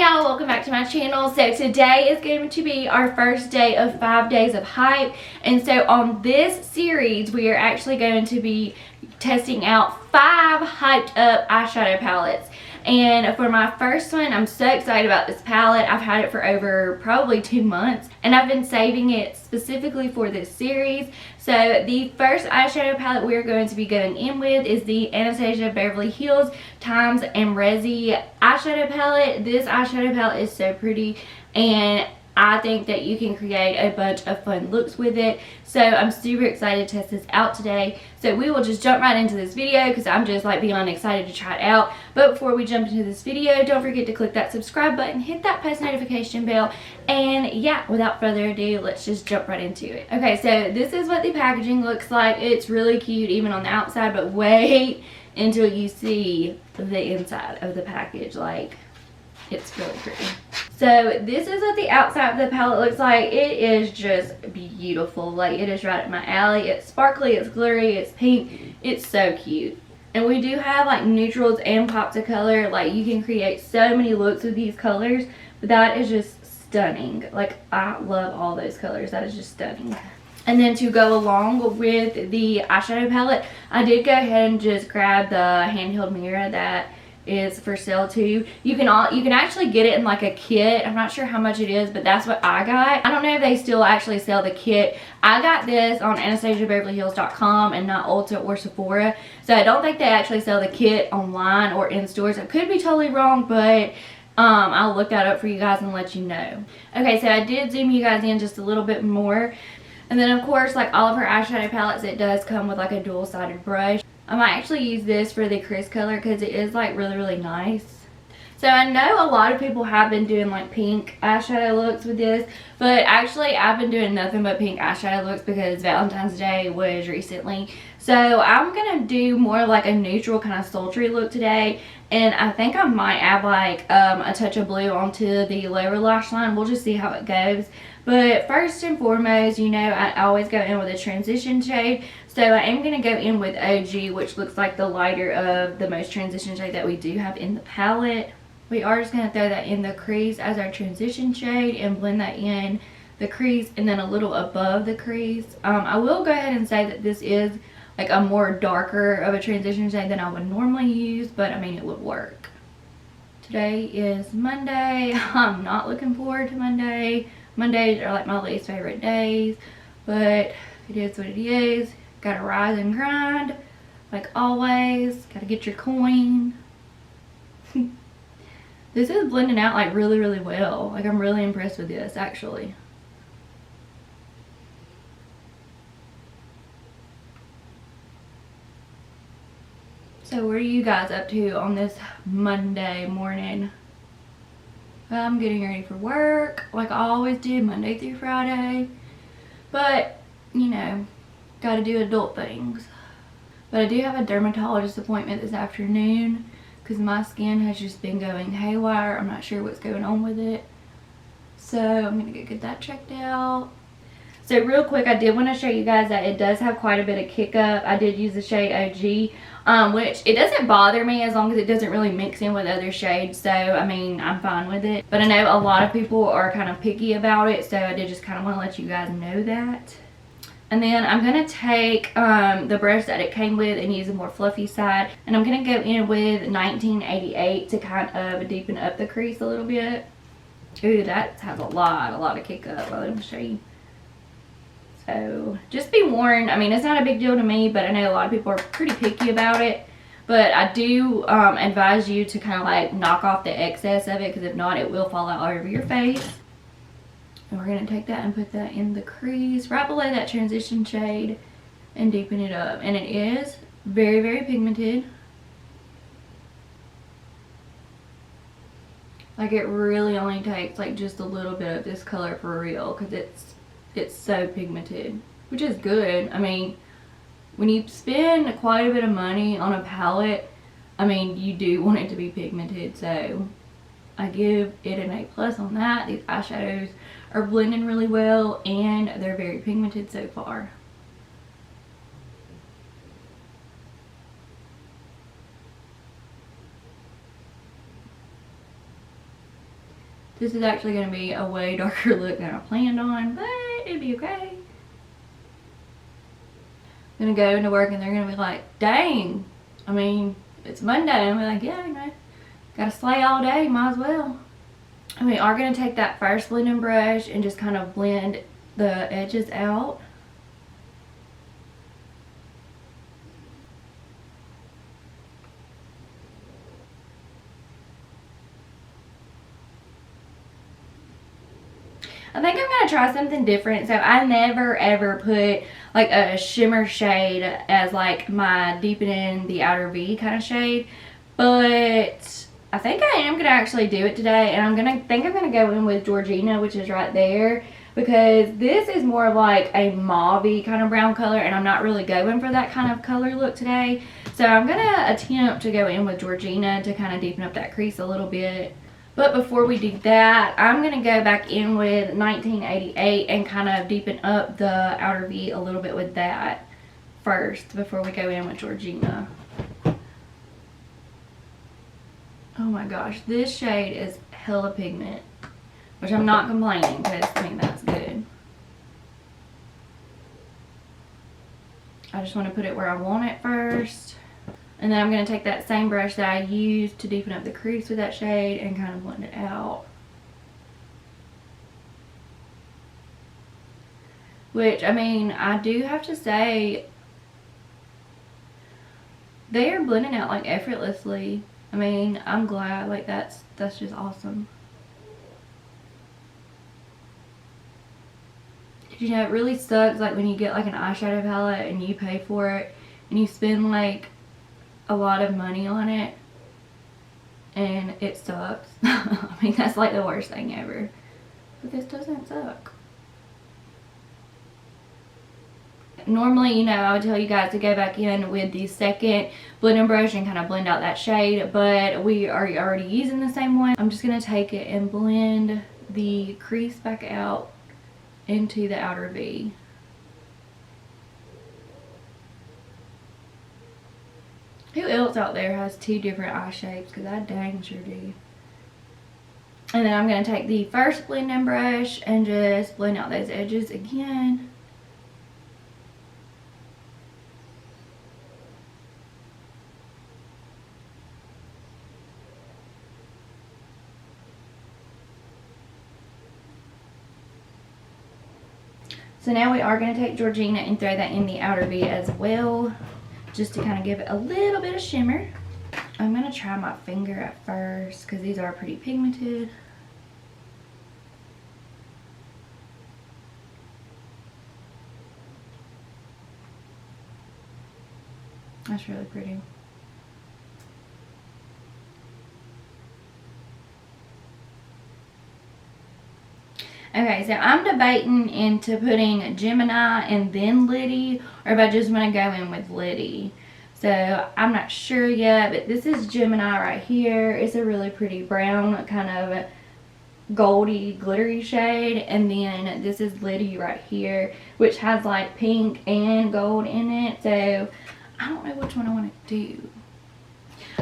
Hey y'all, welcome back to my channel. So today is going to be our first day of 5 days of hype, and so on this series we are actually going to be testing out 5 hyped up eyeshadow palettes. And for my first one, I'm so excited about this palette. I've had it for over probably 2 months, and I've been saving it specifically for this series. So the first eyeshadow palette we're going to be going in with is the Anastasia Beverly Hills times Amrezy eyeshadow palette. This eyeshadow palette is so pretty, and I think that you can create a bunch of fun looks with it. So I'm super excited to test this out today. So we will just jump right into this video because I'm just like beyond excited to try it out. But before we jump into this video, don't forget to click that subscribe button, hit that post notification bell, and yeah, without further ado, let's just jump right into it. Okay, so this is what the packaging looks like. It's really cute even on the outside, but wait until you see the inside of the package. Like, it's really pretty. So this is what the outside of the palette looks like. It is just beautiful. Like, it is right up my alley. It's sparkly, it's glittery, it's pink. It's so cute. And we do have like neutrals and pops of color. Like, you can create so many looks with these colors. But that is just stunning. Like, I love all those colors. That is just stunning. And then to go along with the eyeshadow palette, I did go ahead and just grab the handheld mirror that is for sale too. You can actually get it in like a kit. I'm not sure how much it is, but that's what I got. I don't know if they still actually sell the kit. I got this on AnastasiaBeverlyHills.com and not Ulta or Sephora, so I don't think they actually sell the kit online or in stores. I could be totally wrong, but I'll look that up for you guys and let you know. Okay, so I did zoom you guys in just a little bit more. And then of course, like all of her eyeshadow palettes, it does come with like a dual-sided brush. I might actually use this for the crease color because it is like really nice. So I know a lot of people have been doing like pink eyeshadow looks with this, but actually I've been doing nothing but pink eyeshadow looks because Valentine's Day was recently. So I'm gonna do more like a neutral kind of sultry look today, and I think I might add like a touch of blue onto the lower lash line. We'll just see how it goes. But first and foremost, you know, I always go in with a transition shade. So I am going to go in with OG, which looks like the lighter of the most transition shade that we do have in the palette. We are just going to throw that in the crease as our transition shade and blend that in the crease and then a little above the crease. I will go ahead and say that this is like a more darker of a transition shade than I would normally use, but I mean, it would work. Today is Monday. I'm not looking forward to Monday. Mondays are like my least favorite days, but it is what it is. Gotta rise and grind, like always. Gotta get your coin. This is blending out like really well. Like, I'm really impressed with this actually. So what are you guys up to on this Monday morning? I'm getting ready for work like I always do, Monday through Friday. But, you know, gotta do adult things. But I do have a dermatologist appointment this afternoon because my skin has just been going haywire. I'm not sure what's going on with it. So I'm gonna go get that checked out. So real quick, I did want to show you guys that it does have quite a bit of kick up. I did use the shade OG, which it doesn't bother me as long as it doesn't really mix in with other shades. So, I mean, I'm fine with it. But I know a lot of people are kind of picky about it, so I did just kind of want to let you guys know that. And then I'm going to take the brush that it came with and use a more fluffy side. And I'm going to go in with 1988 to kind of deepen up the crease a little bit. Ooh, that has a lot of kick up. Let me show you. So just be warned. I mean, it's not a big deal to me, but I know a lot of people are pretty picky about it. But I do advise you to kind of like knock off the excess of it, because if not, it will fall out all over your face. And we're going to take that and put that in the crease right below that transition shade and deepen it up. And it is very pigmented. Like, it really only takes like just a little bit of this color for real, because it's so pigmented, which is good. I mean, when you spend quite a bit of money on a palette, I mean, you do want it to be pigmented, so I give it an A+ on that. These eyeshadows are blending really well, and they're very pigmented so far. This is actually going to be a way darker look than I planned on, but it'll be okay. I'm going to go into work and they're going to be like, dang. I mean, it's Monday. And I'm like, yeah, you know, got to slay all day, might as well. And we are going to take that first blending brush and just kind of blend the edges out. I think I'm going to try something different. So I never ever put like a shimmer shade as like my deepening the outer V kind of shade. But I think I am going to actually do it today. And I'm going to go in with Georgina, which is right there. Because this is more of like a mauve-y kind of brown color. And I'm not really going for that kind of color look today. So I'm going to attempt to go in with Georgina to kind of deepen up that crease a little bit. But before we do that, I'm going to go back in with 1988 and kind of deepen up the outer V a little bit with that first before we go in with Georgina. Oh my gosh, this shade is hella pigment, which I'm not complaining because I mean that's good. I just want to put it where I want it first. And then I'm going to take that same brush that I used to deepen up the crease with that shade and kind of blend it out. Which, I mean, I do have to say, they are blending out like effortlessly. I mean, I'm glad, like that's just awesome. You know, it really sucks like when you get like an eyeshadow palette and you pay for it and you spend like a lot of money on it and it sucks. I mean, that's like the worst thing ever. But this doesn't suck. Normally, you know, I would tell you guys to go back in with the second blending brush and kind of blend out that shade, but we are already using the same one. I'm just going to take it and blend the crease back out into the outer V. Who else out there has two different eye shapes? Because I dang sure do. And then I'm going to take the first blending brush and just blend out those edges again. So now we are going to take Georgina and throw that in the outer V as well, just to kind of give it a little bit of shimmer. I'm going to try my finger at first because these are pretty pigmented. That's really pretty. Okay, so I'm debating into putting Gemini and then Liddy, or if I just want to go in with Liddy. So I'm not sure yet, but this is Gemini right here. It's a really pretty brown, kind of goldy, glittery shade. And then this is Liddy right here, which has like pink and gold in it. So I don't know which one I want to do.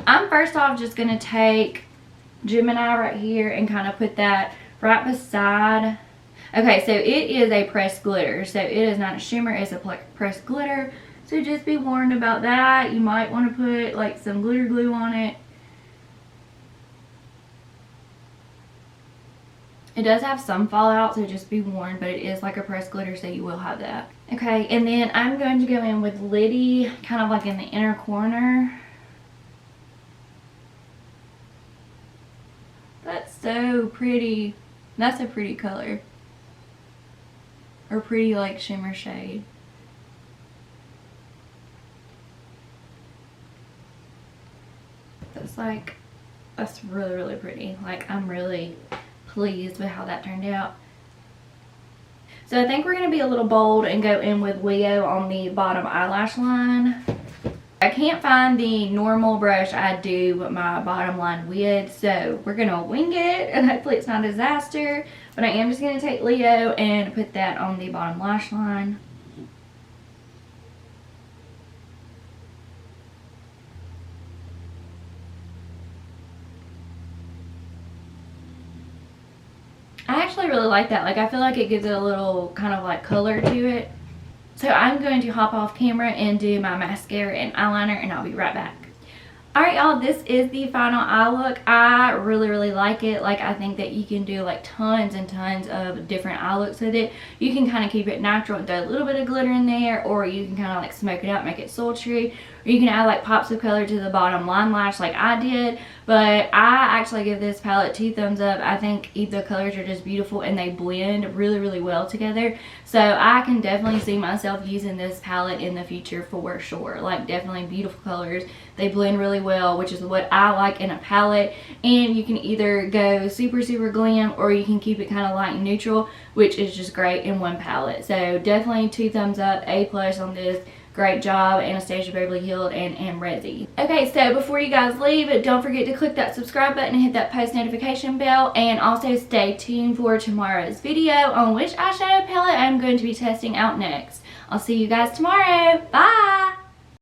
I'm first off just going to take Gemini right here and kind of put that right beside. Okay, so it is a pressed glitter. So it is not a shimmer, it's a pressed glitter. So just be warned about that. You might want to put like some glitter glue on it. It does have some fallout, so just be warned, but it is like a pressed glitter, so you will have that. Okay, and then I'm going to go in with Liddy, kind of like in the inner corner. That's so pretty. That's a pretty color. Or pretty like shimmer shade. That's really, really pretty. Like, I'm really pleased with how that turned out. So I think we're going to be a little bold and go in with Leo on the bottom eyelash line. I can't find the normal brush I do my bottom line with, so we're going to wing it and hopefully it's not a disaster. But I am just going to take Leo and put that on the bottom lash line. really like that. Like, I feel like it gives it a little kind of like color to it. So I'm going to hop off camera and do my mascara and eyeliner, and I'll be right back. Alright y'all, this is the final eye look. I really like it. Like, I think that you can do like tons and tons of different eye looks with it. You can kind of keep it natural and throw a little bit of glitter in there, or you can kind of like smoke it out, make it sultry, or you can add like pops of color to the bottom line lash like I did. But I actually give this palette 2 thumbs up. I think the colors are just beautiful and they blend really well together. So I can definitely see myself using this palette in the future for sure. Like, definitely beautiful colors. They blend really well, which is what I like in a palette. And you can either go super glam, or you can keep it kind of light and neutral, which is just great in one palette. So definitely 2 thumbs up, A+ on this. Great job, Anastasia, Beverly Hills, and Amrezy. Okay, so before you guys leave, don't forget to click that subscribe button and hit that post notification bell. And also stay tuned for tomorrow's video on which eyeshadow palette I'm going to be testing out next. I'll see you guys tomorrow. Bye!